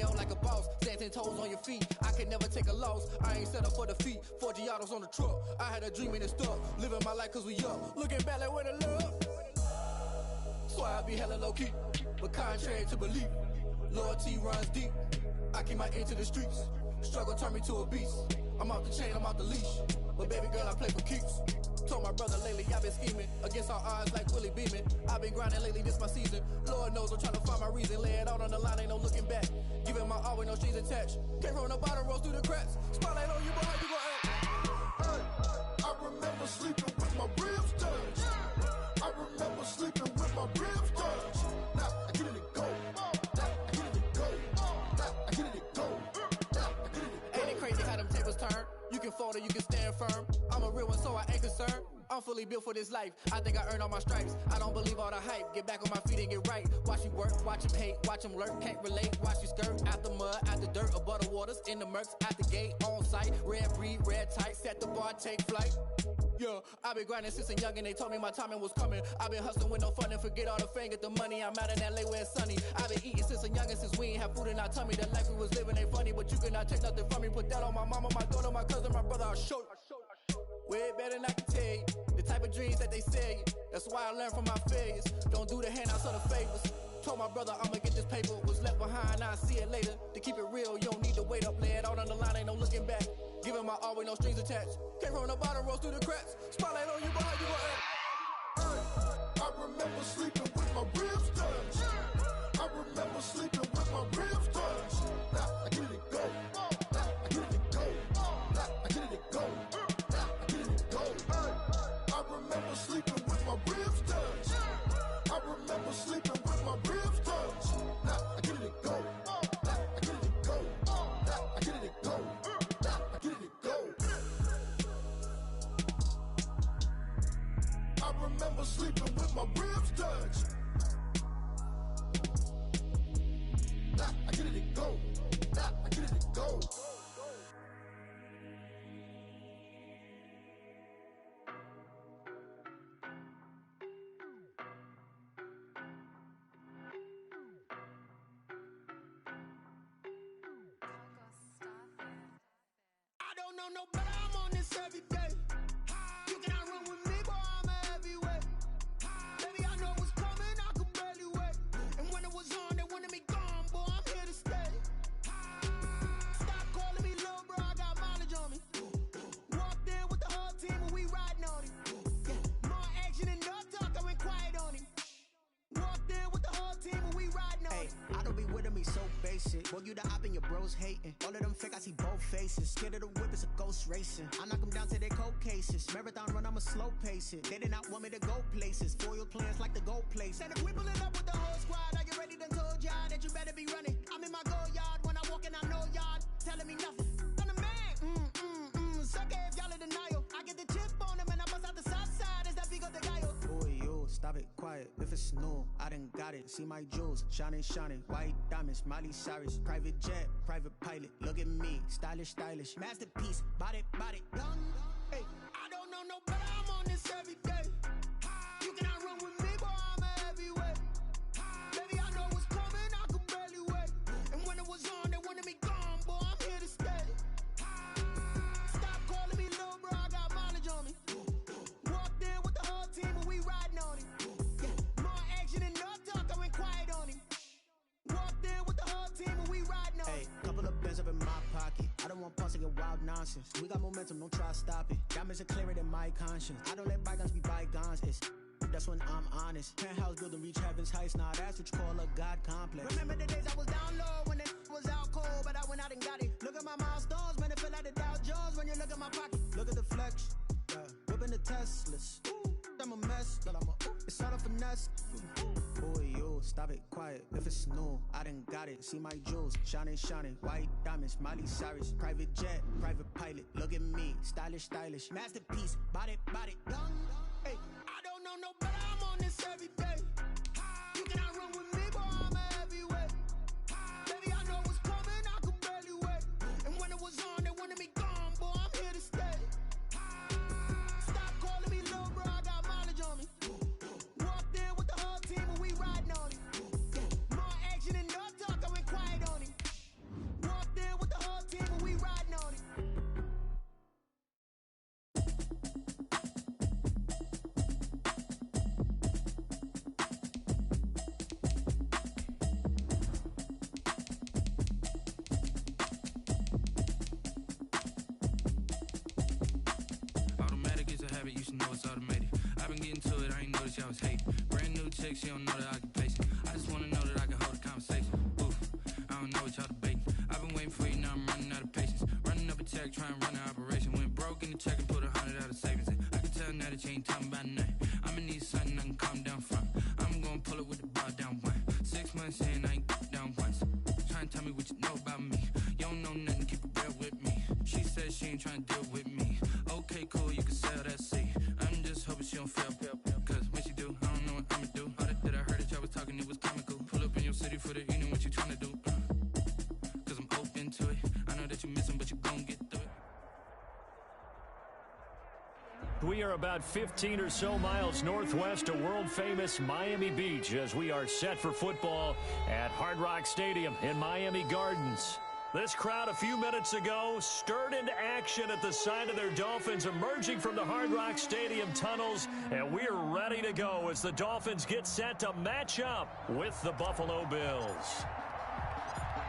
L like a boss, stand 10 toes on your feet. I can never take a loss, I ain't set up for defeat. 4 Giottos on the truck, I had a dream and it stuck. Living my life cause we up, looking back like where the love. Swear I be hella low key, but contrary to belief, loyalty runs deep. I keep my ear to the streets, struggle turn me to a beast. I'm off the chain, I'm off the leash, but baby girl I play for keeps. Told my brother lately I've been scheming against all odds like Willie Beeman. I've been grinding lately, this my season. Lord knows I'm trying to find my reason. Lay it out on the line, ain't no looking back. Giving my all with no strings attached. Came from the bottom, rose through the cracks. Spotlight on you, but how you gon' act? Hey, I remember sleeping with my ribs touched. I remember sleeping with my ribs touched. Now I get it go. Now I get it go. Now I get it go. Now I get it go. Ain't it crazy how them tables turn? You can fold or you can stand firm. I'm a real one, so I ain't concerned. I'm fully built for this life. I think I earned all my stripes. I don't believe all the hype. Get back on my feet and get right. Watch you work, watch him hate, watch him lurk. Can't relate, watch you skirt. Out the mud, out the dirt, above the waters, in the murks, out the gate, on site. Red breed, red tight, set the bar, take flight. Yeah, I been grinding since a young and they told me my timing was coming. I been hustling with no fun and forget all the fame, get the money. I'm out in LA where it's sunny. I been eating since a young and since we ain't have food in our tummy. The life we was living ain't funny, but you cannot take nothing from me. Put that on my mama, my daughter, my cousin, my brother, I'll show you. Way better than I can tell you. The type of dreams that they sell you. That's why I learned from my failures. Don't do the handouts or the favors. Told my brother I'ma get this paper. Was left behind, I'll see it later. To keep it real, you don't need to wait up. Lay it out on the line, ain't no looking back. Giving my all with no strings attached. Came from the bottom, rose through the cracks. Spotlight on you, but how you gon' act? I remember sleeping with my ribs touched. I remember sleeping with my ribs touched. Now I get it go. Now I get it go. Now I get it go. Now I get it go. I remember sleeping with my ribs touched. I remember sleeping with my ribs touched. Now I get it go. Now I get it go. Now I get it go. Now I get it go. I remember sleeping with my ribs touched. Now I get it go. Now I get it go. I don't know no better, I'm on this every day. You cannot run with me, boy, I'm a heavyweight. Baby, I know what's coming, I could barely wait. And when it was on, they wanted me gone, boy, I'm here to stay. Stop calling me little bro, I got mileage on me. Walked in with the whole team and we riding on him. Yeah, more action and no talk, I went quiet on him. Walked in with the whole team and we riding on him. I don't be with him, he's so basic. Boy, you the op and your bros hating. All of them fake, I see both faces. Scared of the whip, it's a ghost racing. I knock them down to their cold cases. Marathon run, I'ma slow pace it. They did not want me to go places. Foil plans like the gold place. And if we pulling up with the whole squad, are you ready? Done told y'all that you better be running. I'm in my go yard when I walk in, I know y'all telling me nothing. I'm the man, suck it if y'all in denial. I get the chip on him and I bust out the south side. Is that Vigo the Gallo? Boy, you, stop it, quiet. If it's new, I done got it. See my jewels, shining, shining. White diamonds, Miley Cyrus. Private jet, private pilot. Look at me, stylish, stylish. Masterpiece, body, young. Hey, I don't know no better, I'm on this every day. You cannot run with me, boy, I'm a heavyweight. Baby, I know what's coming, I could barely wait. And when it was on, they wanted me gone, boy, I'm here to stay. Stop calling me little bro, I got mileage on me. Walked in with the whole team and we riding on him. Yeah, more action and no talk, I went quiet on him. Walked in with the whole team and we riding on him. Hey, couple of bands up in my pocket. I don't want pause to get wild nonsense. We got momentum, don't try to stop it. Diamonds are clearer than my conscience. I don't let bygones be bygones. It's that's when I'm honest. Penthouse building reach heaven's heights. Nah, that's what you call a God complex. Remember the days I was down low when it was out cold, but I went out and got it. Look at my milestones, man, it feel like the Dow Jones when you look at my pocket. Look at the flex, yeah. Whipping the Teslas. I'm a mess, but it's all a finesse. Boy, you, stop it, quiet. If it's new, I done got it. See my jewels, shining, shining. White diamonds, Miley Cyrus. Private jet, private pilot. Look at me, stylish, stylish. Masterpiece, body, young. Hey, I don't know no better, I'm on this every day. You cannot run with me, boy, I'm a heavyweight. Baby, I know what's coming, I could barely wait. And when it was on, they wanted me gone, boy, I'm here to stay. Stop calling me little bro, I got mileage on me. Walked in with the whole team and we riding on him. Yeah, more action and no talk, I went quiet on him. text, she don't know that I can pace it. I just wanna know that I can hold a conversation. Oof, I don't know what y'all debating. I've been waiting for you, now I'm running out of patience. Running up a check, trying to run an operation. Went broke in the check and put 100 out of savings in. I can tell now that you ain't talking about nothing. I'ma need something I can calm down from. I'm gonna pull it with the bar down one. 6 months in, I ain't down once. Trying to tell me what you know about me. You don't know nothing, keep it real with me. She said she ain't trying to deal with me. Okay, cool, you can sell that seat. I'm just hoping she don't fail. Cause when she do, I don't know what I'ma do. All that I heard that y'all was talking, it was comical. Pull up in your city for the evening, what you trying to do? Cause I'm open to it. I know that you miss him, but you gon' get through it. We are about 15 or so miles northwest of world-famous Miami Beach as we are set for football at Hard Rock Stadium in Miami Gardens. This crowd a few minutes ago stirred into action at the side of their Dolphins emerging from the Hard Rock Stadium tunnels, and we're ready to go as the Dolphins get set to match up with the Buffalo Bills.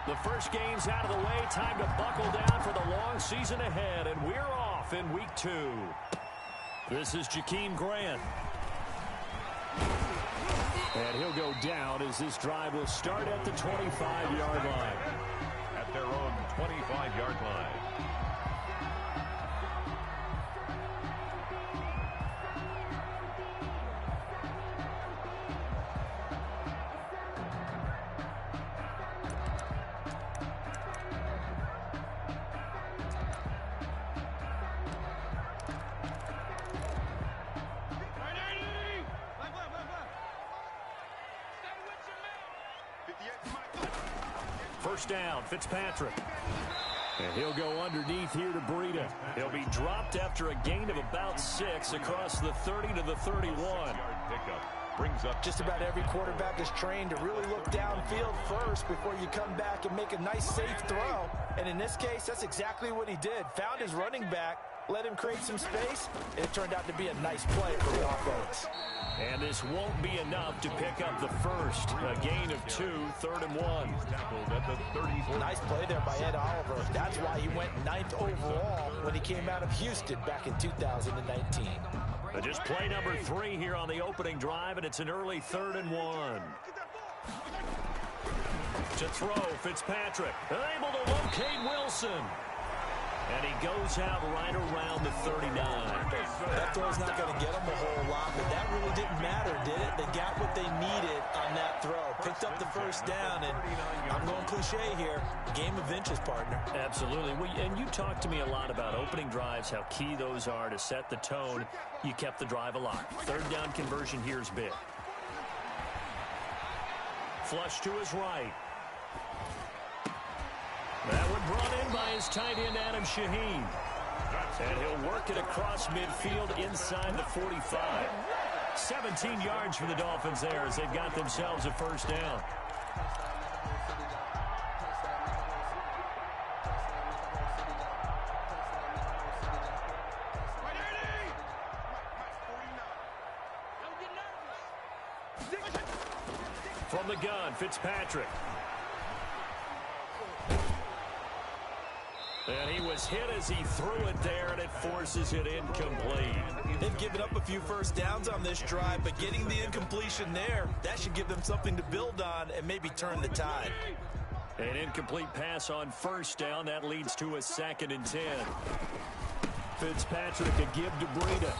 The first game's out of the way, time to buckle down for the long season ahead, and we're off in week 2. This is Jakeem Grant. And he'll go down as this drive will start at the 25-yard line. At their own 25-yard line. First down, Fitzpatrick. And he'll go underneath here to Breida. He'll be dropped after a gain of about 6 across the 30 to the 31. Brings up just about every quarterback is trained to really look downfield first before you come back and make a nice safe throw. And in this case, that's exactly what he did. Found his running back, let him create some space, and it turned out to be a nice play for the offense. And this won't be enough to pick up the first. A gain of 2, 3rd and 1. Nice play there by Ed Oliver. That's why he went 9th overall when he came out of Houston back in 2019. Just play number 3 here on the opening drive, and it's an early 3rd and 1. To throw, Fitzpatrick. Able to locate Wilson. And he goes out right around the 39. That throw's not going to get them a whole lot, but that really didn't matter, did it? They got what they needed on that throw. Picked up the first down, and I'm going cliche here. Game of inches, partner. Absolutely. And you talked to me a lot about opening drives, how key those are to set the tone. You kept the drive alive. 3rd down conversion here is big. Flush to his right. That one brought in by his tight end, Adam Shaheen. And he'll work it across midfield inside the 45. 17 yards for the Dolphins there as they've got themselves a first down. From the gun, Fitzpatrick. And he was hit as he threw it there, and it forces it incomplete. They've given up a few first downs on this drive, but getting the incompletion there, that should give them something to build on and maybe turn the tide. An incomplete pass on first down. That leads to a 2nd and 10. Fitzpatrick a give to Breida.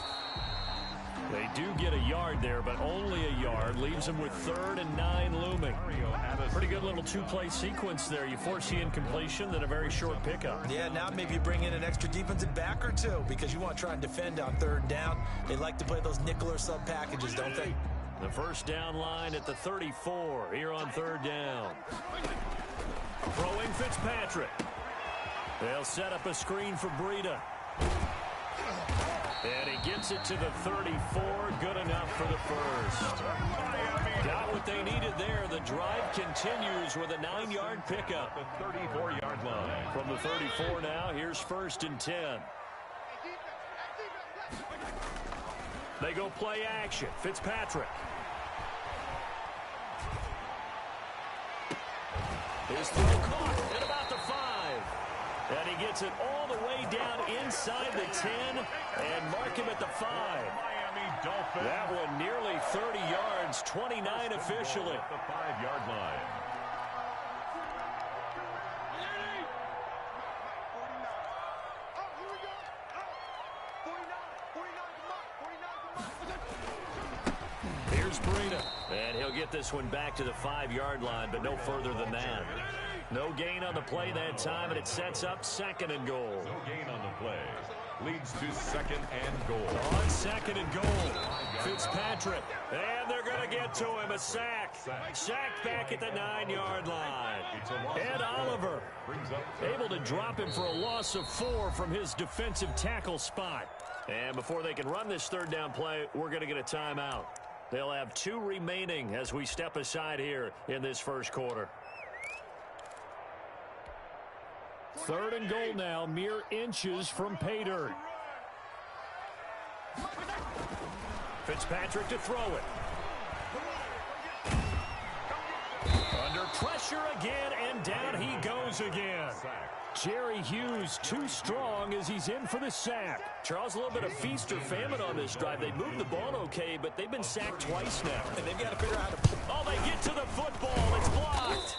They do get a yard there, but only a yard. Leaves them with 3rd and 9 looming. Pretty good little 2-play sequence there. You force the incompletion, then a very short pickup. Yeah, now maybe you bring in an extra defensive back or 2 because you want to try and defend on 3rd down. They like to play those nickel or sub packages, don't they? The first down line at the 34 here on 3rd down. Throwing Fitzpatrick. They'll set up a screen for Breida. And he gets it to the 34. Good enough for the first. Got what they needed there. The drive continues with a 9-yard pickup. The 34-yard line. From the 34 now, here's 1st and 10. They go play action. Fitzpatrick. His throw caught at about the 5. And he gets it all the way down inside the 10 and mark him at the 5. Miami Dolphins. That one nearly 30 yards, 29 officially. At the 5-yard line. Here's Breida, and he'll get this one back to the 5-yard line, but no further than that. No gain on the play that time, and it sets up 2nd and goal. No gain on the play. Leads to 2nd and goal. On 2nd and goal, Fitzpatrick, and they're going to get to him, a sack. Sacked back at the 9-yard line. Ed Oliver able to drop him for a loss of 4 from his defensive tackle spot. And before they can run this 3rd down play, we're going to get a timeout. They'll have 2 remaining as we step aside here in this first quarter. 3rd and goal now, mere inches from pay dirt. Fitzpatrick to throw it. Under pressure again, and down he goes again. Jerry Hughes too strong as he's in for the sack. Charles, a little bit of feast or famine on this drive. They moved the ball okay, but they've been sacked twice now. And they've got to figure out how to... Oh, they get to the football. It's blocked.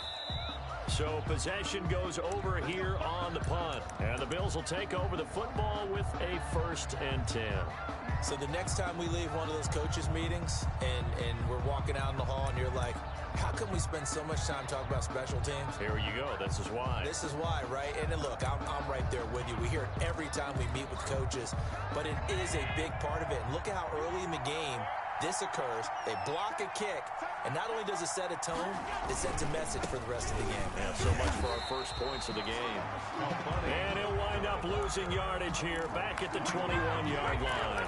So possession goes over here on the punt. And the Bills will take over the football with a 1st and 10. So the next time we leave one of those coaches meetings and we're walking out in the hall and you're like, how come we spend so much time talking about special teams? Here you go. This is why. This is why, right? And then look, I'm right there with you. We hear it every time we meet with coaches, but it is a big part of it. And look at how early in the game this occurs. They block a kick, and not only does it set a tone, it sends a message for the rest of the game. Yeah, so much for our first points of the game. And he'll wind up losing yardage here back at the 21-yard line.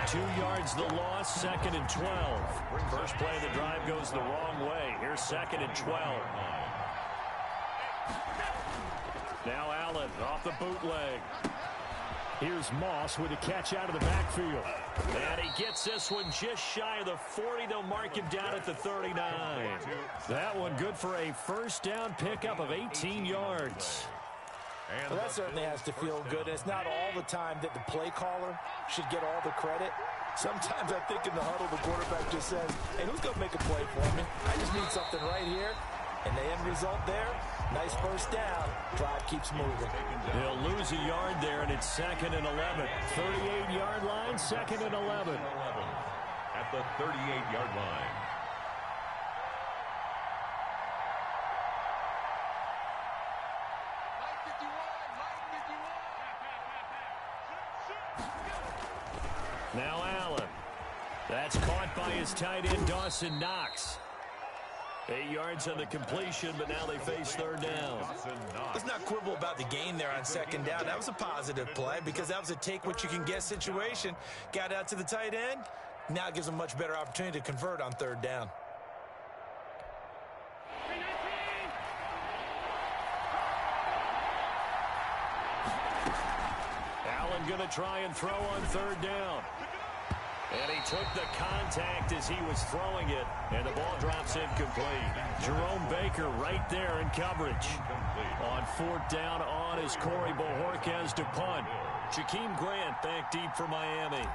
2 yards the loss, 2nd and 12. First play of the drive goes the wrong way. Here's 2nd and 12. Now Allen off the bootleg. Here's Moss with a catch out of the backfield. And he gets this one just shy of the 40. They'll mark him down at the 39. That one good for a 1st down pickup of 18 yards. Well, that certainly has to feel good. And it's not all the time that the play caller should get all the credit. Sometimes I think in the huddle, the quarterback just says, hey, who's going to make a play for me? I just need something right here. And the end result there, nice 1st down. Drive keeps moving. He'll lose a yard there, and it's 2nd and 11. 38-yard line, 2nd and 11. At the 38-yard line. Now Allen. That's caught by his tight end, Dawson Knox. 8 yards on the completion, but now they face 3rd down. Let's not quibble about the gain there on 2nd down. That was a positive play because that was a take-what-you-can-get situation. Got out to the tight end. Now it gives them a much better opportunity to convert on 3rd down. Allen going to try and throw on 3rd down. And he took the contact as he was throwing it, and the ball drops incomplete. Jerome Baker right there in coverage. On 4th down on is Corey Bojorquez to punt. Jakeem Grant back deep for Miami.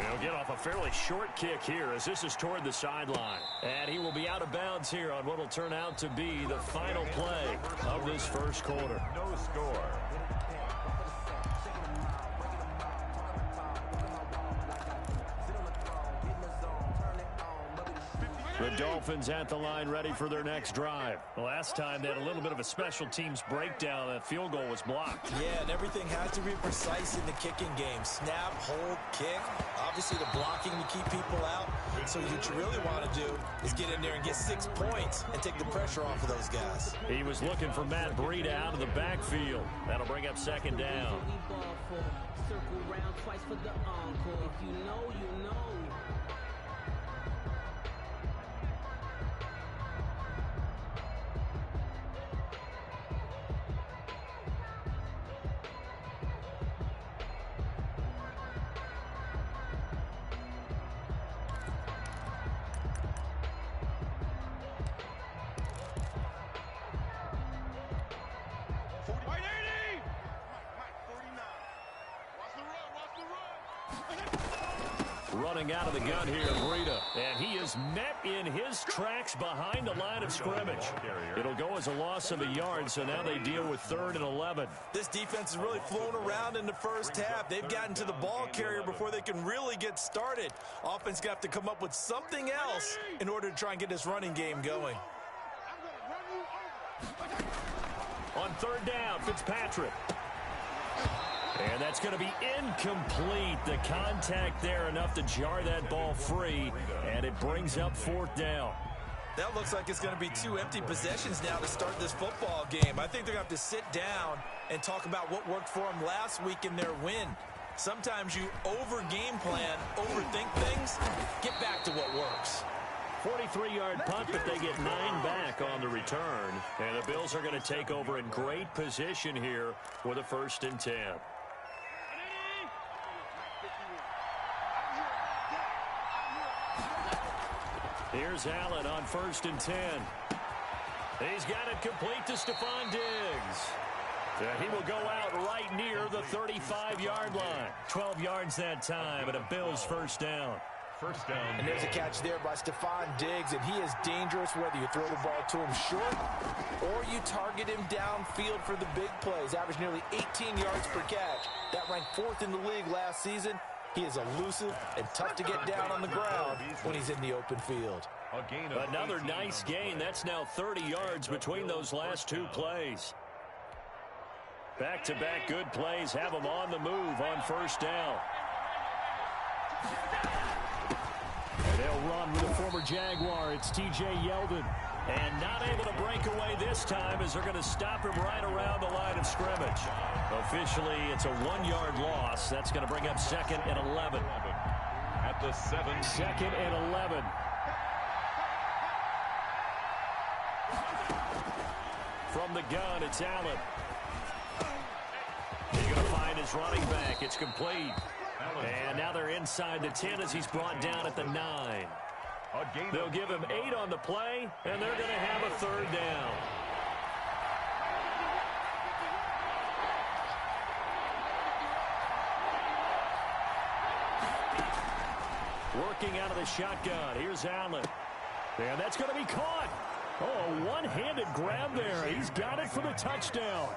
He'll get off a fairly short kick here as this is toward the sideline. And he will be out of bounds here on what will turn out to be the final play of this first quarter. No score. The Dolphins at the line ready for their next drive. Last time they had a little bit of a special teams breakdown. That field goal was blocked. Yeah, and everything has to be precise in the kicking game. Snap, hold, kick. Obviously the blocking to keep people out. So what you really want to do is get in there and get 6 points and take the pressure off of those guys. He was looking for Matt Breida out of the backfield. That'll bring up 2nd down. Circle round twice for the encore. If you know, you know. running out of the gun here, Breida. And he is met in his tracks behind the line of scrimmage. It'll go as a loss of a yard, so now they deal with 3rd and 11. This defense has really flown around in the first half. They've gotten to the ball carrier before they can really get started. Offense got to come up with something else in order to try and get this running game going. On 3rd down, Fitzpatrick. And that's going to be incomplete. The contact there enough to jar that ball free, and it brings up 4th down. That looks like it's going to be 2 empty possessions now to start this football game. I think they're going to have to sit down and talk about what worked for them last week in their win. Sometimes you over-game plan, overthink things, get back to what works. 43-yard punt, but they get 9 back on the return. And the Bills are going to take over in great position here with a 1st and 10. Here's Allen on 1st and 10. He's got it complete to Stephon Diggs. He will go out right near the 35-yard line. 12 yards that time, and a Bills 1st down. First down. And there's a catch there by Stephon Diggs, and he is dangerous whether you throw the ball to him short or you target him downfield for the big plays. Averaged nearly 18 yards per catch. That ranked 4th in the league last season. He is elusive and tough to get down on the ground when he's in the open field. Another nice gain. That's now 30 yards between those last 2 plays. Back-to-back good plays have them on the move on 1st down. And they'll run with a former Jaguar. It's T.J. Yeldon. And not able to break away this time as they're going to stop him right around the line of scrimmage. Officially, it's a 1-yard loss. That's going to bring up 2nd and 11. At the 7. 2nd and 11. From the gun, it's Allen. He's going to find his running back. It's complete. And now they're inside the 10 as he's brought down at the 9. They'll give him 8 on the play, and they're going to have a 3rd down. Working out of the shotgun. Here's Allen. And that's going to be caught. Oh, one-handed grab there. He's got it for the touchdown.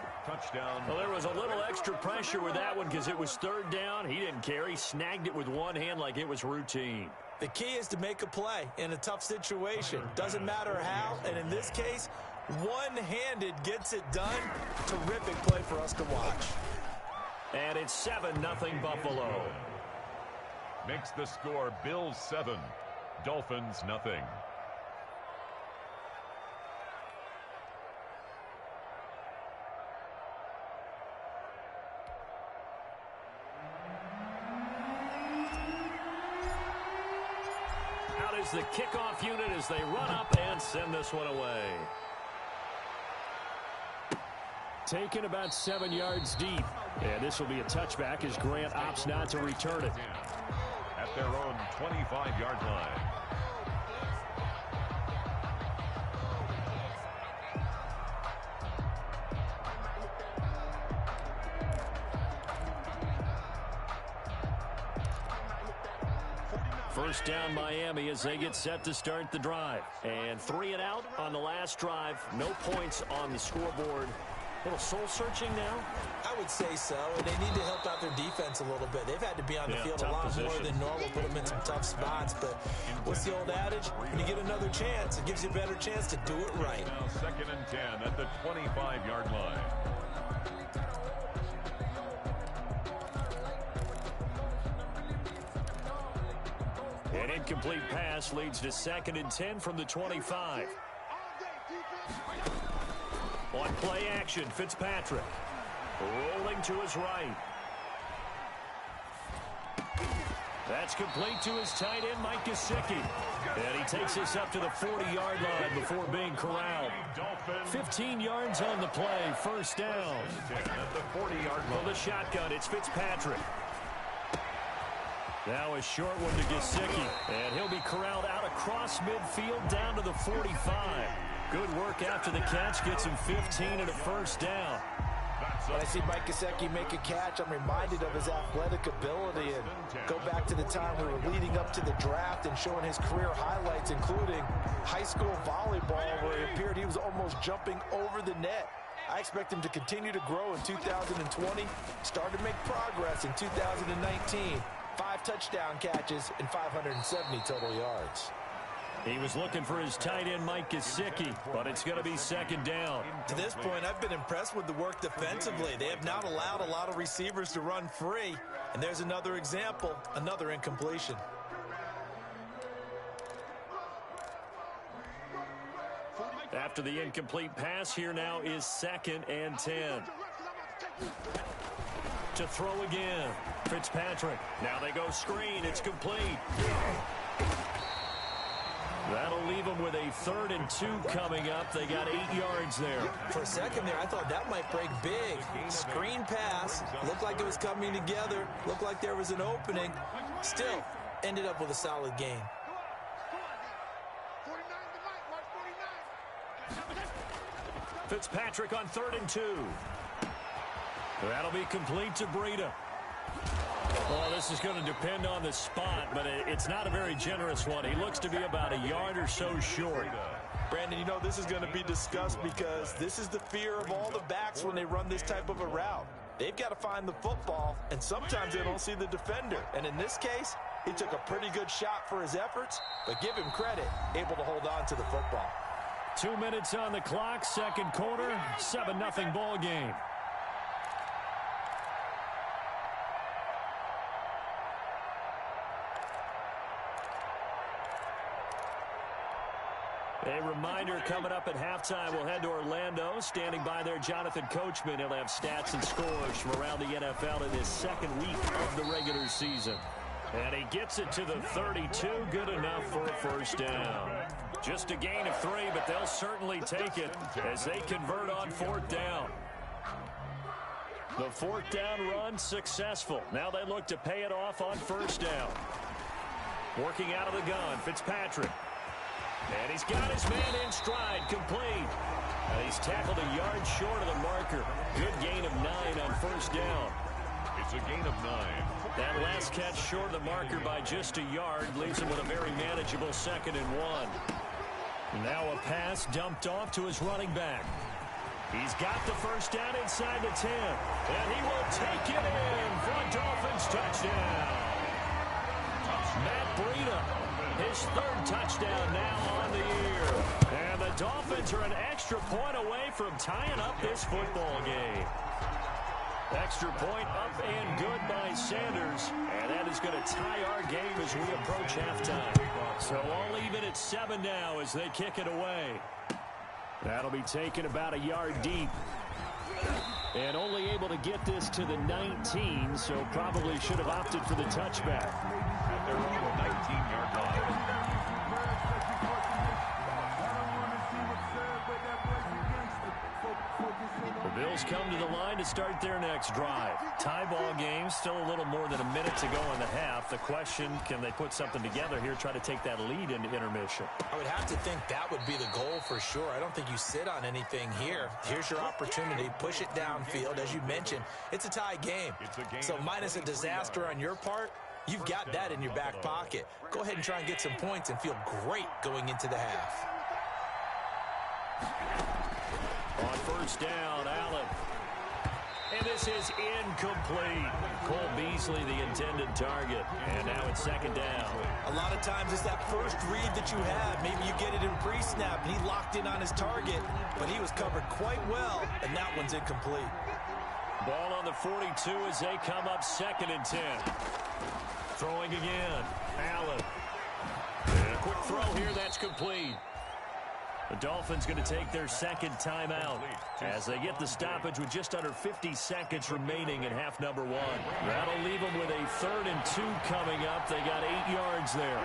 Well, there was a little extra pressure with that one because it was 3rd down. He didn't care. He snagged it with one hand like it was routine. The key is to make a play in a tough situation. Doesn't matter how, and in this case, one-handed gets it done. Terrific play for us to watch. And it's 7-0 Buffalo. Makes the score Bills 7, Dolphins nothing. The kickoff unit as they run up and send this one away. Taken about 7 yards deep. And this will be a touchback as Grant opts not to return it. At their own 25-yard line. First down Miami as they get set to start the drive. And 3 and out on the last drive. No points on the scoreboard. A little soul-searching now? I would say so, and they need to help out their defense a little bit. They've had to be on the field a lot more than normal, put them in some tough spots. But what's the old adage? When you get another chance, it gives you a better chance to do it right. Now 2nd and 10 at the 25-yard line. An incomplete pass leads to 2nd and 10 from the 25. On play action, Fitzpatrick. Rolling to his right. That's complete to his tight end, Mike Gesicki. And he takes us up to the 40-yard line before being corralled. 15 yards on the play, 1st down. At the 40-yard line. For the shotgun, it's Fitzpatrick. Now a short one to Gesicki. And he'll be corralled out across midfield down to the 45. Good work after the catch. Gets him 15 and a 1st down. When I see Mike Gesicki make a catch, I'm reminded of his athletic ability and go back to the time we were leading up to the draft and showing his career highlights, including high school volleyball, where it appeared he was almost jumping over the net. I expect him to continue to grow in 2020, start to make progress in 2019. 5 touchdown catches and 570 total yards. He was looking for his tight end, Mike Gesicki, but it's going to be second down. To this point, I've been impressed with the work defensively. They have not allowed a lot of receivers to run free. And there's another example, another incompletion. After the incomplete pass, here now is 2nd and 10. To throw again, Fitzpatrick. Now they go screen. It's complete. That'll leave them with a 3rd and 2 coming up. They got 8 yards there. For a second there, I thought that might break big. Screen pass. Looked like it was coming together. Looked like there was an opening. Still, ended up with a solid gain. Fitzpatrick on 3rd and 2. That'll be complete to Breida. Well, this is going to depend on the spot, but it's not a very generous one. He looks to be about a yard or so short. Brandon, you know this is going to be discussed because this is the fear of all the backs when they run this type of a route. They've got to find the football, and sometimes they don't see the defender. And in this case, he took a pretty good shot for his efforts, but give him credit, able to hold on to the football. 2 minutes on the clock, second quarter, 7-0 ball game. A reminder coming up at halftime, we'll head to Orlando. Standing by there, Jonathan Coachman. He'll have stats and scores from around the NFL in this second week of the regular season. And he gets it to the 32, good enough for a first down. Just a gain of 3, but they'll certainly take it as they convert on 4th down. The 4th down run successful. Now they look to pay it off on 1st down. Working out of the gun, Fitzpatrick. And he's got his man in stride, complete. And he's tackled a yard short of the marker. Good gain of 9 on 1st down. It's a gain of 9. That last catch short of the marker by just a yard leaves him with a very manageable 2nd and 1. Now a pass dumped off to his running back. He's got the first down inside the 10. And he will take it in for a Dolphins touchdown. Matt Breida, his 3rd touchdown now on the year. And the Dolphins are an extra point away from tying up this football game. Extra point up and good by Sanders. And that is going to tie our game as we approach halftime. So all even at 7 now as they kick it away. That'll be taken about a yard deep. And only able to get this to the 19, so probably should have opted for the touchback. At their own 19-yard line. The Bills come to the line to start their next drive. Tie ball game, still a little more than a minute to go in the half. The question, can they put something together here, try to take that lead into intermission? I would have to think that would be the goal for sure. I don't think you sit on anything here. Here's your opportunity. Push it downfield. As you mentioned, it's a tie game. So minus a disaster on your part, you've got that in your back pocket. Go ahead and try and get some points and feel great going into the half. On 1st down, Allen. And this is incomplete. Cole Beasley, the intended target. And now it's 2nd down. A lot of times it's that first read that you have. Maybe you get it in pre-snap, and he locked in on his target, but he was covered quite well, and that one's incomplete. Ball on the 42 as they come up 2nd and 10. Throwing again. Allen. And a quick throw here, that's complete. The Dolphins going to take their 2nd timeout as they get the stoppage with just under 50 seconds remaining in half number 1. That'll leave them with a 3rd and 2 coming up. They got 8 yards there.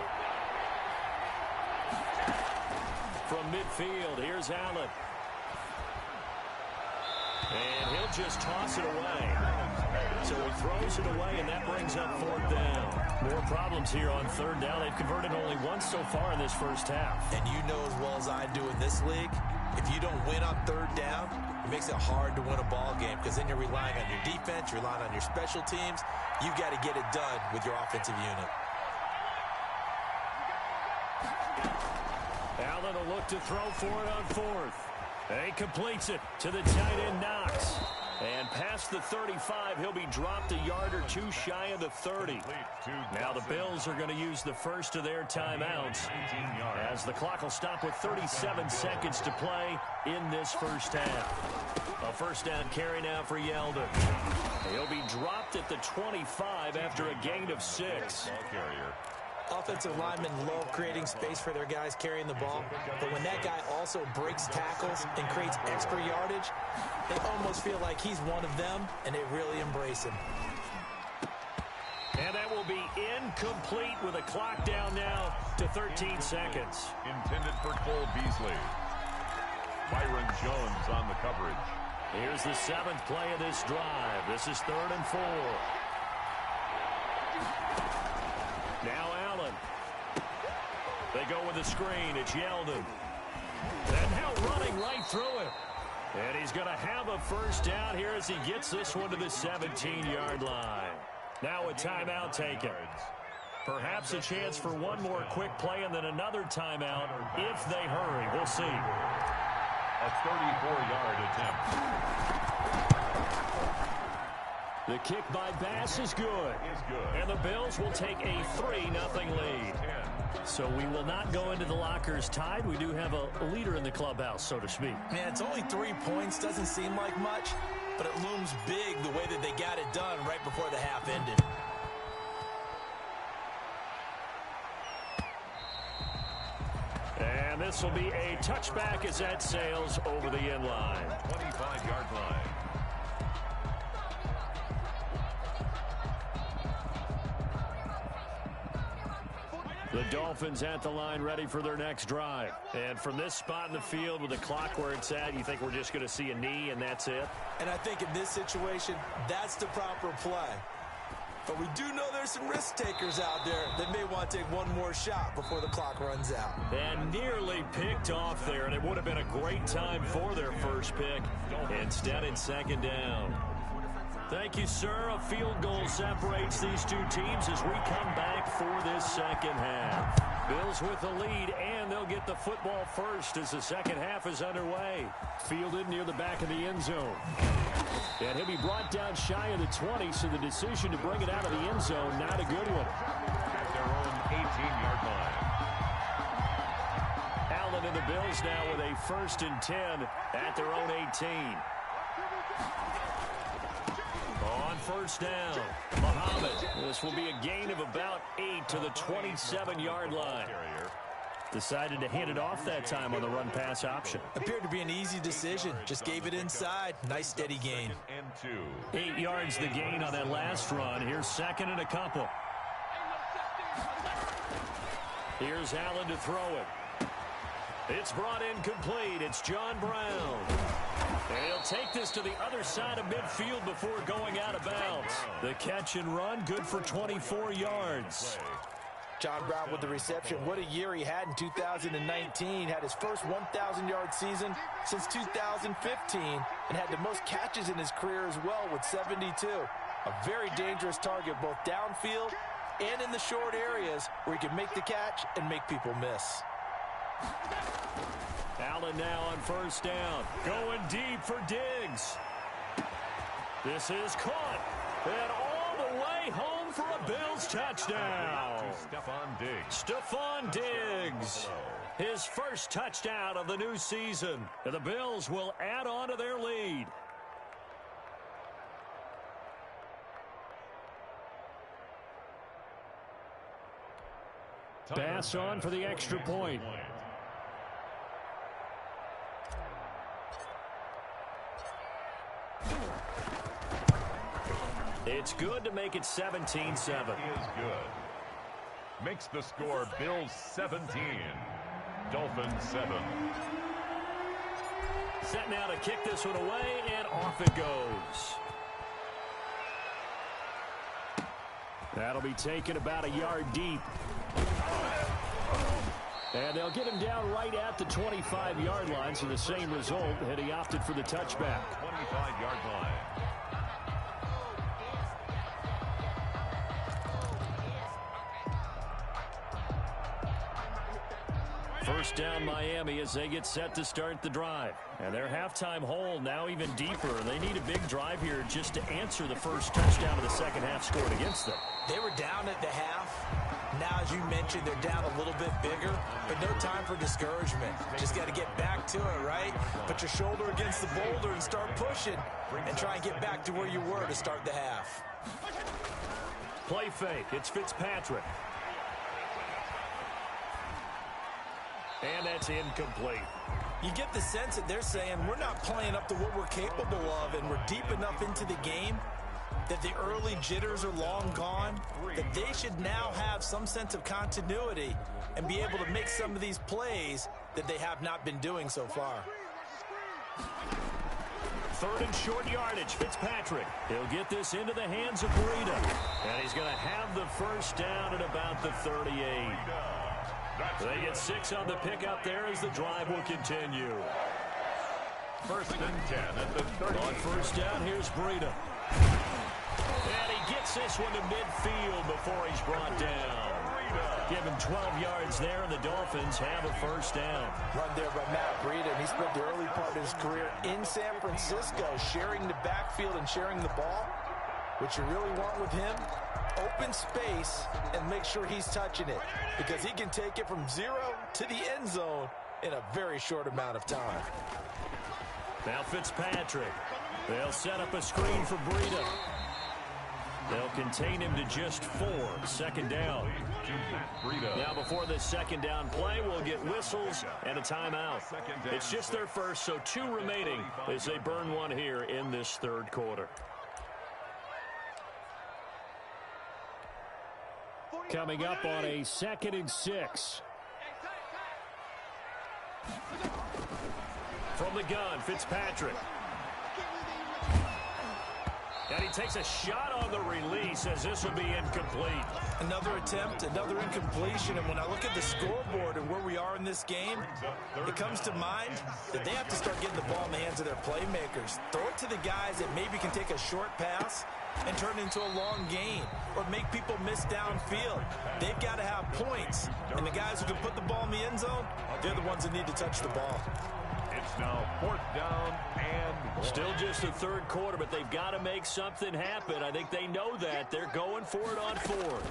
From midfield, here's Allen. And he'll just toss it away. So he throws it away, and that brings up 4th down. More problems here on 3rd down. They've converted only once so far in this first half. And you know as well as I do in this league, if you don't win on 3rd down, it makes it hard to win a ball game because then you're relying on your defense, you're relying on your special teams. You've got to get it done with your offensive unit. Allen will look to throw for it on fourth. He completes it to the tight end Knox. And past the 35, he'll be dropped a yard or two shy of the 30. Now the Bills are going to use the first of their timeouts as the clock will stop with 37 seconds to play in this first half. A first down carry now for Yeldon. He'll be dropped at the 25 after a gain of 6. Offensive linemen love creating space for their guys carrying the ball, but when that guy also breaks tackles and creates extra yardage, they almost feel like he's one of them, and they really embrace him. And that will be incomplete with a clock down now to 13 seconds. Intended for Cole Beasley. Byron Jones on the coverage. Here's the 7th play of this drive. This is 3rd and 4. Now Allen. They go with the screen. It's Yeldon. And now running right through it. And he's going to have a first down here as he gets this one to the 17-yard line. Now a timeout taken. Perhaps a chance for one more quick play and then another timeout if they hurry. We'll see. A 34-yard attempt. The kick by Bass is good. And the Bills will take a 3-0 lead. So we will not go into the lockers tied. We do have a leader in the clubhouse, so to speak. Man, it's only 3 points. Doesn't seem like much, but it looms big the way that they got it done right before the half ended. And this will be a touchback as that sails over the end line. 25-yard line. The Dolphins at the line ready for their next drive. And from this spot in the field with the clock where it's at, you think we're just going to see a knee and that's it? And I think in this situation, that's the proper play. But we do know there's some risk takers out there that may want to take one more shot before the clock runs out. And nearly picked off there, and it would have been a great time for their first pick. Instead, it's 2nd down. Thank you, sir. A field goal separates these two teams as we come back for this second half. Bills with the lead, and they'll get the football first as the second half is underway. Fielded near the back of the end zone. And he'll be brought down shy of the 20, so the decision to bring it out of the end zone, not a good one. At their own 18-yard line. Allen and the Bills now with a 1st and 10 at their own 18. On first down, Muhammad. This will be a gain of about 8 to the 27-yard line. Decided to hand it off that time on the run-pass option. Appeared to be an easy decision. Just gave it inside. Nice steady gain. 8 yards the gain on that last run. Here's 2nd and a couple. Here's Allen to throw it. It's brought in complete. It's John Brown. And he'll take this to the other side of midfield before going out of bounds. The catch and run, good for 24 yards. John Brown with the reception. What a year he had in 2019. Had his first 1,000-yard season since 2015 and had the most catches in his career as well with 72. A very dangerous target both downfield and in the short areas where he can make the catch and make people miss. Allen now on first down. Going deep for Diggs. This is caught. And all the way home for a Bills touchdown. Stephon Diggs. His first touchdown of the new season. And the Bills will add on to their lead. Pass on for the extra point. It's good to make it 17-7. Is good. Makes the score Bills 17, Dolphins 7. Set now to kick this one away, and off it goes. That'll be taken about a yard deep. And they'll get him down right at the 25-yard line, so the same result, and he opted for the touchback. 25-yard line. First down Miami as they get set to start the drive. And their halftime hole now even deeper. They need a big drive here just to answer the first touchdown of the second half scored against them. They were down at the half. Now, as you mentioned, they're down a little bit bigger, but no time for discouragement. Just got to get back to it, right? Put your shoulder against the boulder and start pushing and try and get back to where you were to start the half. Play fake. It's Fitzpatrick. And that's incomplete. You get the sense that they're saying we're not playing up to what we're capable of, and we're deep enough into the game that the early jitters are long gone, that they should now have some sense of continuity and be able to make some of these plays that they have not been doing so far. Third and short yardage, Fitzpatrick. He'll get this into the hands of Breida. And he's going to have the first down at about the 38. They get 6 on the pickup there as the drive will continue. First and 10 at the 30. On first down, here's Breida. And he gets this one to midfield before he's brought down. Give him 12 yards there, and the Dolphins have a first down. Run there by Matt Breida, and he spent the early part of his career in San Francisco, sharing the backfield and sharing the ball. What you really want with him, open space and make sure he's touching it, because he can take it from 0 to the end zone in a very short amount of time. Now Fitzpatrick. They'll set up a screen for Breida. They'll contain him to just 4. Second down. Now before this second down play, we'll get whistles and a timeout. It's just their first, so 2 remaining as they burn one here in this third quarter. Coming up on a 2nd and 6. From the gun, Fitzpatrick. And he takes a shot on the release as this will be incomplete. Another attempt, another incompletion, and when I look at the scoreboard and where we are in this game, it comes to mind that they have to start getting the ball in the hands of their playmakers. Throw it to the guys that maybe can take a short pass and turn it into a long gain or make people miss downfield. They've got to have points, and the guys who can put the ball in the end zone, they're the ones that need to touch the ball. It's now 4th down and 1. Still just the third quarter, but they've got to make something happen. I think they know that. They're going for it on 4th.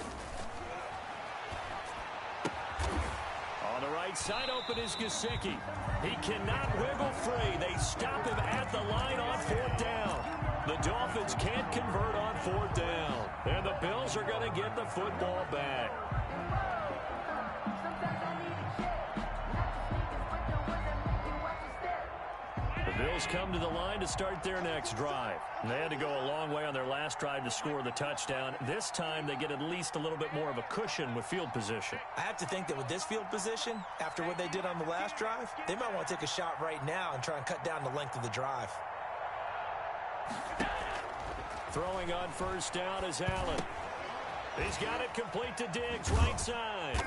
On the right side, open is Gesicki. He cannot wiggle free. They stop him at the line on 4th down. The Dolphins can't convert on 4th down. And the Bills are going to get the football back. The Bills come to the line to start their next drive. They had to go a long way on their last drive to score the touchdown. This time they get at least a little bit more of a cushion with field position. I have to think that with this field position, after what they did on the last drive, they might want to take a shot right now and try and cut down the length of the drive. Throwing on first down is Allen. He's got it complete to Diggs, right side.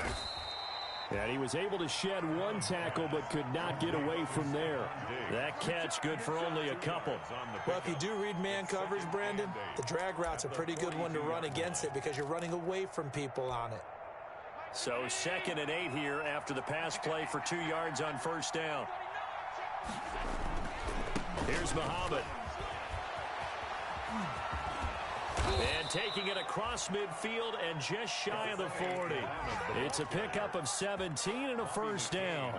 And he was able to shed 1 tackle but could not get away from there. That catch good for only a couple. Well, if you do read man coverage, Brandon, the drag route's a pretty good one to run against it because you're running away from people on it. So 2nd and 8 here after the pass play for 2 yards on first down. Here's Muhammad. And taking it across midfield and just shy of the 40. It's a pickup of 17 and a first down.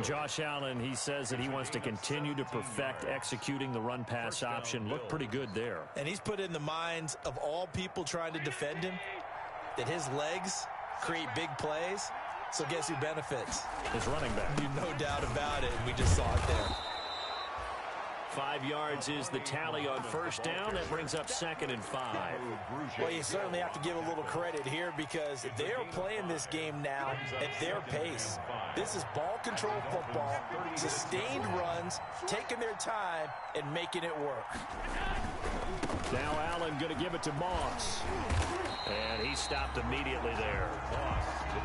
Josh Allen, he says that he wants to continue to perfect executing the run-pass option. Looked pretty good there. And he's put in the minds of all people trying to defend him that his legs create big plays. So guess who benefits? His running back. No doubt about it. We just saw it there. 5 yards is the tally on first down. That brings up 2nd and 5. Well, you certainly have to give a little credit here because they're playing this game now at their pace. This is ball control football, sustained runs, taking their time, and making it work. Now Allen going to give it to Moss. And he stopped immediately there.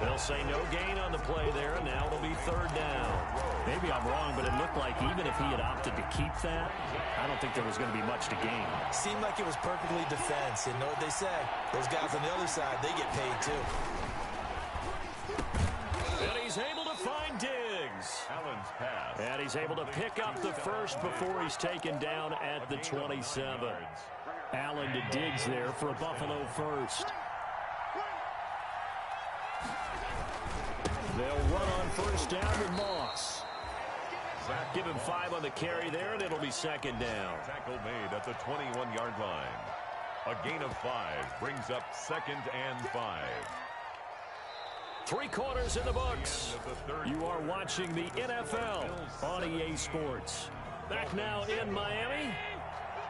They'll say no gain on the play there, and now it'll be 3rd down. Maybe I'm wrong, but it looked like even if he had opted to keep that, I don't think there was going to be much to gain. Seemed like it was perfectly defense. And know what they say? Those guys on the other side, they get paid too. And he's able to find Diggs. Allen's pass. And he's able to pick up the first before he's taken down at the 27. Allen to Diggs there for a Buffalo first. They'll run on first down with Moss. Give him 5 on the carry there, and it'll be 2nd down. Tackle made at the 21-yard line. A gain of 5 brings up 2nd and 5. 3 quarters in the books. You are watching the NFL on EA Sports. Back now in Miami.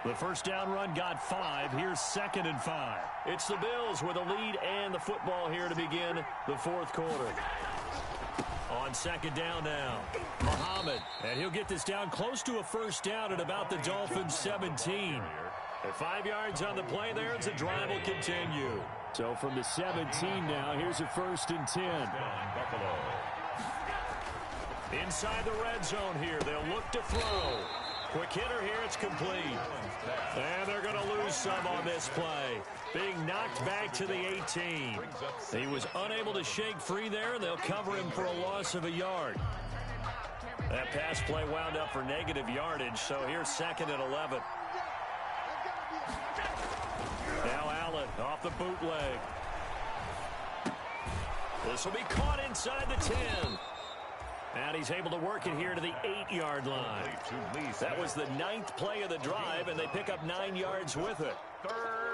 The first down run got 5. Here's 2nd and 5. It's the Bills with a lead and the football here to begin the 4th quarter. On 2nd down now, Muhammad. And he'll get this down close to a first down at about the Dolphins' 17. At 5 yards on the play there, as the drive will continue. So from the 17 now, here's a 1st and 10. Buffalo. Inside the red zone here, they'll look to throw. Quick hitter here, it's complete. And they're going to lose some on this play. Being knocked back to the 18. He was unable to shake free there, and they'll cover him for a loss of a yard. That pass play wound up for negative yardage, so here's 2nd and 11. Now Allen off the bootleg. This will be caught inside the 10. And he's able to work it here to the 8-yard line. That was the 9th play of the drive, and they pick up 9 yards with it.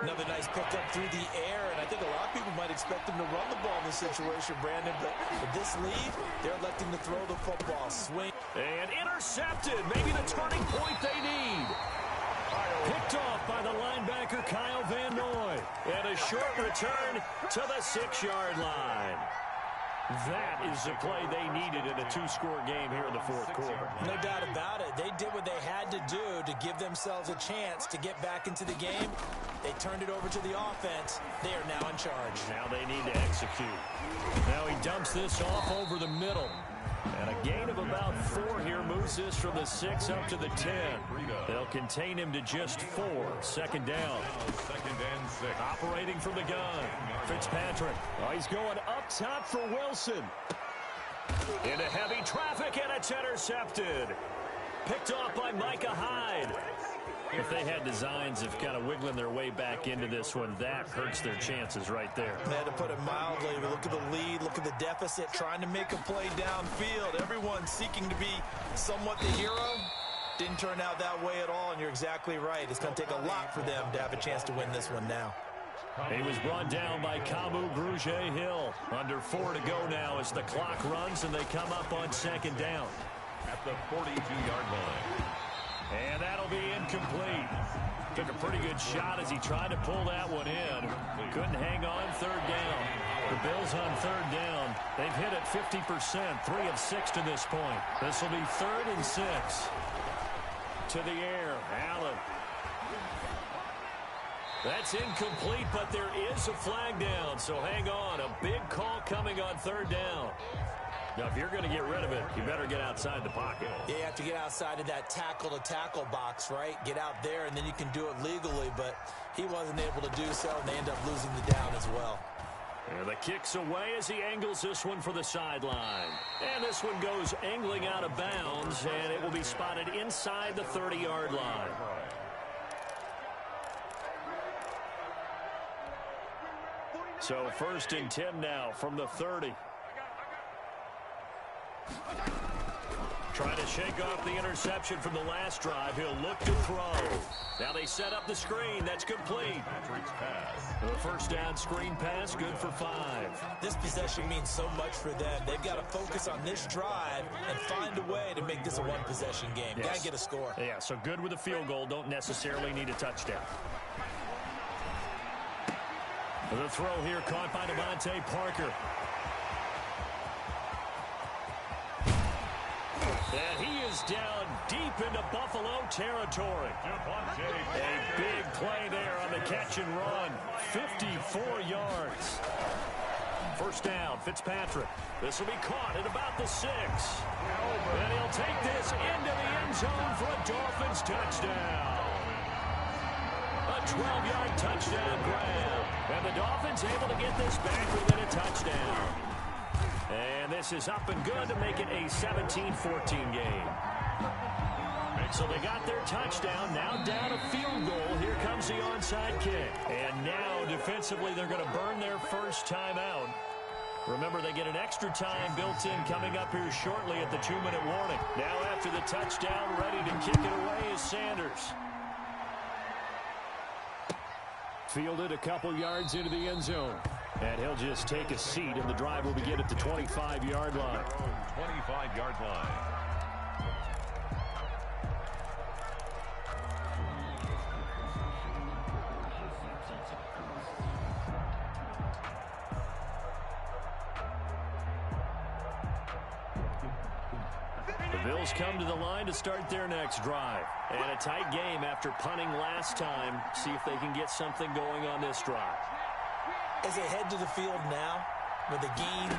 Another nice pickup through the air, and I think a lot of people might expect him to run the ball in this situation, Brandon, but with this lead, they're electing to throw the football. Swing. And intercepted. Maybe the turning point they need. Picked off by the linebacker Kyle Van Noy. And a short return to the 6-yard line. That is the play they needed in a 2-score game here in the 4th quarter. No doubt about it. They did what they had to do to give themselves a chance to get back into the game. They turned it over to the offense. They are now in charge. Now they need to execute. Now he dumps this off over the middle. And a gain of about 4 here moves this from the 6 up to the 10. They'll contain him to just 4. 2nd down. 2nd and 6. Operating from the gun. Fitzpatrick. Oh, he's going up top for Wilson. Into heavy traffic, and it's intercepted. Picked off by Micah Hyde. If they had designs of kind of wiggling their way back into this one, that hurts their chances right there. They had to put it mildly, but look at the lead, look at the deficit, trying to make a play downfield. Everyone seeking to be somewhat the hero. Didn't turn out that way at all, and you're exactly right. It's going to take a lot for them to have a chance to win this one now. He was brought down by Kamu Grugier-Hill. Under 4 to go now as the clock runs, and they come up on 2nd down. At the 42-yard line. And that'll be incomplete. Took a pretty good shot as he tried to pull that one in. Couldn't hang on. 3rd down. The Bills on 3rd down. They've hit it 50%. 3 of 6 to this point. This will be 3rd and 6. To the air. Allen. That's incomplete, but there is a flag down. So hang on. A big call coming on 3rd down. Now, if you're going to get rid of it, you better get outside the pocket. Yeah, you have to get outside of that tackle-to-tackle box, right? Get out there, and then you can do it legally, but he wasn't able to do so, and they end up losing the down as well. And the kick's away as he angles this one for the sideline. And this one goes angling out of bounds, and it will be spotted inside the 30-yard line. So 1st and 10 now from the 30. Trying to shake off the interception from the last drive. He'll look to throw. Now they set up the screen. That's complete. The first down screen pass, good for 5. This possession means so much for them. They've got to focus on this drive and find a way to make this a one-possession game. Yes. Got to get a score. Yeah, so good with a field goal. Don't necessarily need a touchdown. The throw here caught by Devontae Parker. And he is down deep into Buffalo territory. A big play there on the catch and run. 54 yards. First down, Fitzpatrick. This will be caught at about the 6. And he'll take this into the end zone for a Dolphins touchdown. A 12-yard touchdown grab. And the Dolphins able to get this back within a touchdown. And this is up and good to make it a 17-14 game. So they got their touchdown. Now down a field goal. Here comes the onside kick. And now defensively they're going to burn their first timeout. Remember, they get an extra time built in coming up here shortly at the 2-minute warning. Now after the touchdown, ready to kick it away is Sanders. Fielded a couple yards into the end zone. And he'll just take a seat, and the drive will begin at the 25-yard line. 25-yard line. The Bills come to the line to start their next drive. And a tight game after punting last time. See if they can get something going on this drive. As they head to the field now, with the game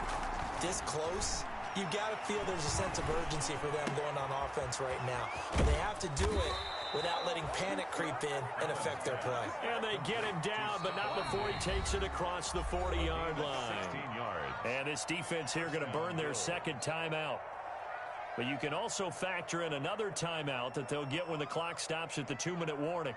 this close, you've got to feel there's a sense of urgency for them going on offense right now. But they have to do it without letting panic creep in and affect their play. And they get him down, but not before he takes it across the 40-yard line. 16 yards. And this defense here going to burn their second timeout. But you can also factor in another timeout that they'll get when the clock stops at the 2-minute warning.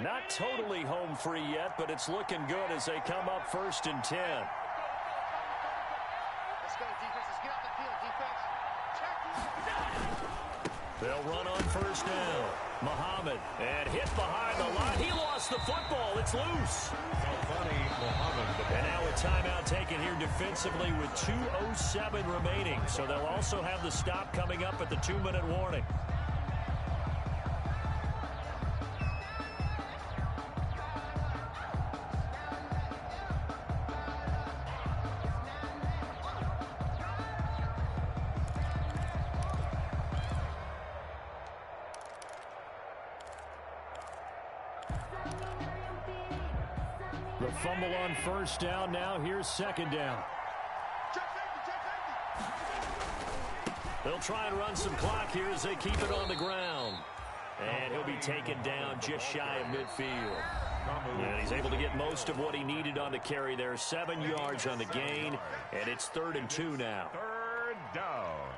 Not totally home free yet, but it's looking good as they come up 1st and 10. Let's go, defense. Let's get off the field, defense. They'll run on 1st down. Muhammad, and hit behind the line. He lost the football. It's loose. And now a timeout taken here defensively with 2:07 remaining. So they'll also have the stop coming up at the 2-minute warning. The fumble on 1st down. Now here's 2nd down. They'll try and run some clock here as they keep it on the ground. And he'll be taken down just shy of midfield. And he's able to get most of what he needed on the carry there. 7 yards on the gain. And it's 3rd and 2 now. 3rd down.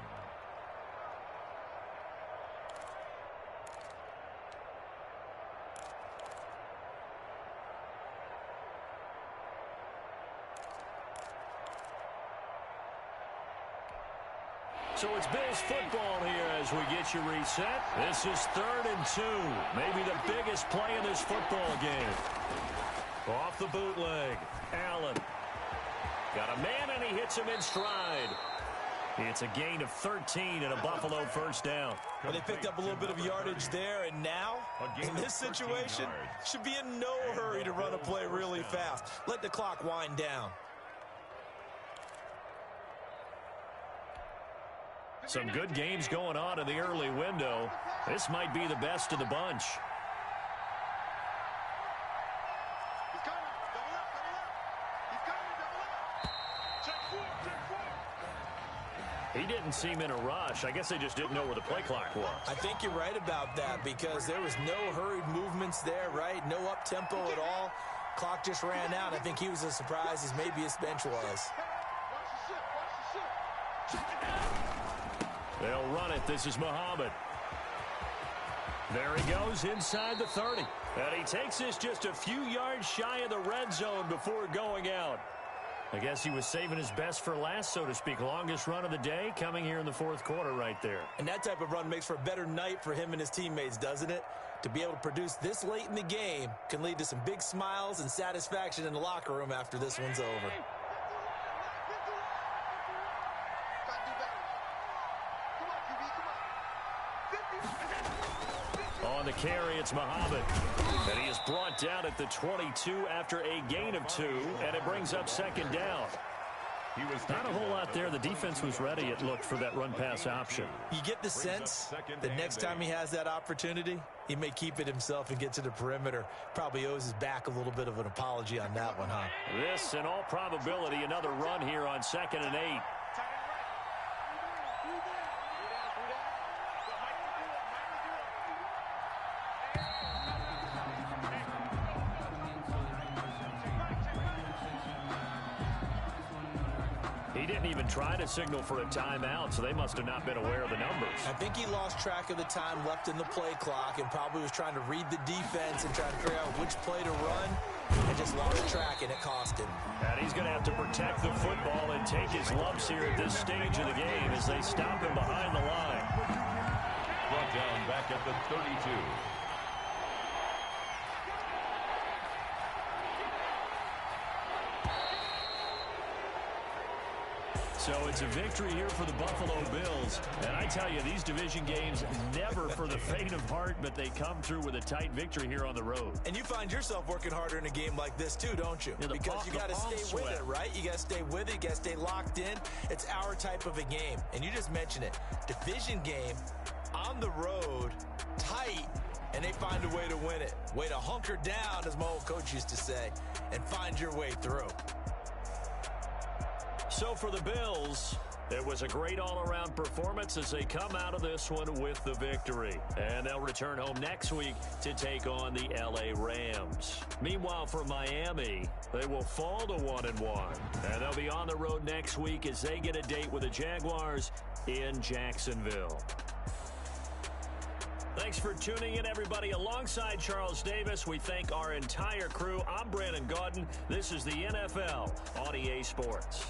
So it's Bills football here as we get you reset. This is 3rd and 2. Maybe the biggest play in this football game. Off the bootleg. Allen. Got a man and he hits him in stride. It's a gain of 13 and a Buffalo 1st down. Well, they picked up a little bit of yardage there, and now, in this situation, should be in no hurry to run a play really fast. Let the clock wind down. Some good games going on in the early window. This might be the best of the bunch. He's coming. Double up, double up. He's coming, double up. Check four, check four. He didn't seem in a rush. I guess they just didn't know where the play clock was. I think you're right about that because there was no hurried movements there, right? No up-tempo at all. Clock just ran out. I think he was as surprised as maybe his bench was. Watch the ship, watch the ship. They'll run it. This is Muhammad. There he goes inside the 30. And he takes this just a few yards shy of the red zone before going out. I guess he was saving his best for last, so to speak. Longest run of the day coming here in the fourth quarter right there. And that type of run makes for a better night for him and his teammates, doesn't it? To be able to produce this late in the game can lead to some big smiles and satisfaction in the locker room after this one's over. On the carry, it's Muhammad. And he is brought down at the 22 after a gain of 2, and it brings up second down. Not a whole lot there. The defense was ready, it looked, for that run-pass option. You get the sense that next time he has that opportunity, he may keep it himself and get to the perimeter. Probably owes his back a little bit of an apology on that one, huh? This, in all probability, another run here on 2nd and 8. He didn't even try to signal for a timeout, so they must have not been aware of the numbers. I think he lost track of the time left in the play clock and probably was trying to read the defense and try to figure out which play to run, and just lost track, and it cost him. And he's going to have to protect the football and take his lumps here at this stage of the game as they stop him behind the line. Brought down back at the 32. So it's a victory here for the Buffalo Bills. And I tell you, these division games never for the faint of heart, but they come through with a tight victory here on the road. And you find yourself working harder in a game like this too, don't you? Yeah, because you got to stay with it, right? You got to stay with it. You got to stay locked in. It's our type of a game. And you just mentioned it. Division game, on the road, tight, and they find a way to win it. Way to hunker down, as my old coach used to say, and find your way through. So for the Bills, it was a great all-around performance as they come out of this one with the victory. And they'll return home next week to take on the L.A. Rams. Meanwhile, for Miami, they will fall to 1-1. And they'll be on the road next week as they get a date with the Jaguars in Jacksonville. Thanks for tuning in, everybody. Alongside Charles Davis, we thank our entire crew. I'm Brandon Gaudin. This is the NFL on EA Sports.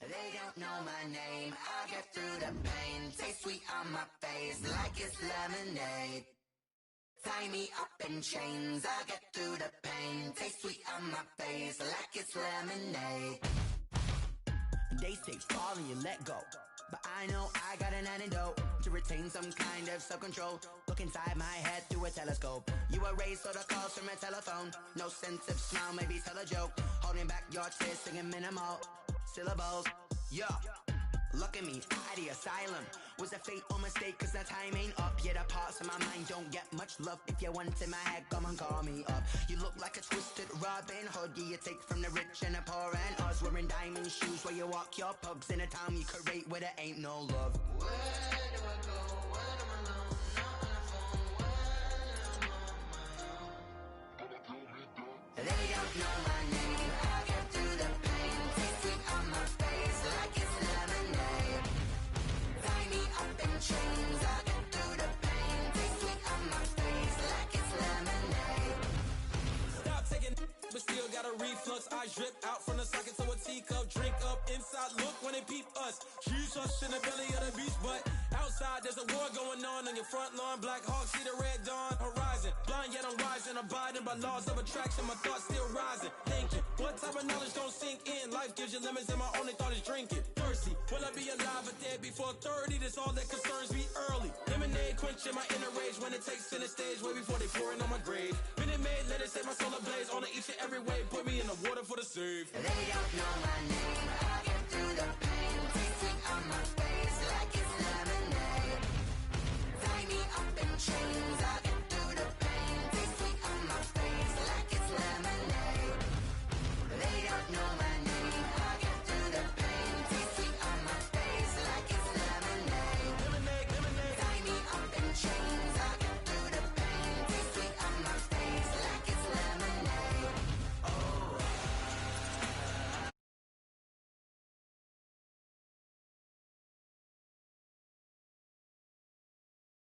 They don't know my name, I get through the pain. Taste sweet on my face like it's lemonade. Tie me up in chains, I get through the pain. Taste sweet on my face like it's lemonade. They say fall and you let go, but I know I got an antidote to retain some kind of self-control. Look inside my head through a telescope. You erase all the calls from a telephone. No sense of smile, maybe tell a joke. Holding back your tears, singing minimal syllables. Yeah, look at me, at the asylum. Was a fate or mistake, cause the time ain't up. Yeah, the parts of my mind don't get much love. If you want in my head, come and call me up. You look like a twisted Robin Hood. Yeah, you take from the rich and the poor and us. Wearing diamond shoes where you walk your pugs in a town you create where there ain't no love. Where do I go when I'm alone? Not on the phone when I'm on my own. They don't know my name, I get through the pain. Taste sweet on my face like it's lemonade. Tie me up in chains, I get through the pain. Taste sweet on my face like it's lemonade. Stop taking but still got a reflux. I drip out from the socket to a teacup. Drink up inside, look when they peep us. Shoes us in the belly of the beach, but outside there's a war going on your front lawn. Black Hawk, see the red dawn horizon. Blind yet I'm rising, abiding by laws of attraction. My thoughts still rising, thinking what type of knowledge don't sink in. Life gives you limits and my only thought is drinking. Thirsty, will I be alive or dead before 30? That's all that concerns me early. Lemonade quenching my inner rage when it takes center stage way before they pour in on my grave. Minute Maid, let it set my soul ablaze on each and every way. Put me in the water for the save. They don't know my name.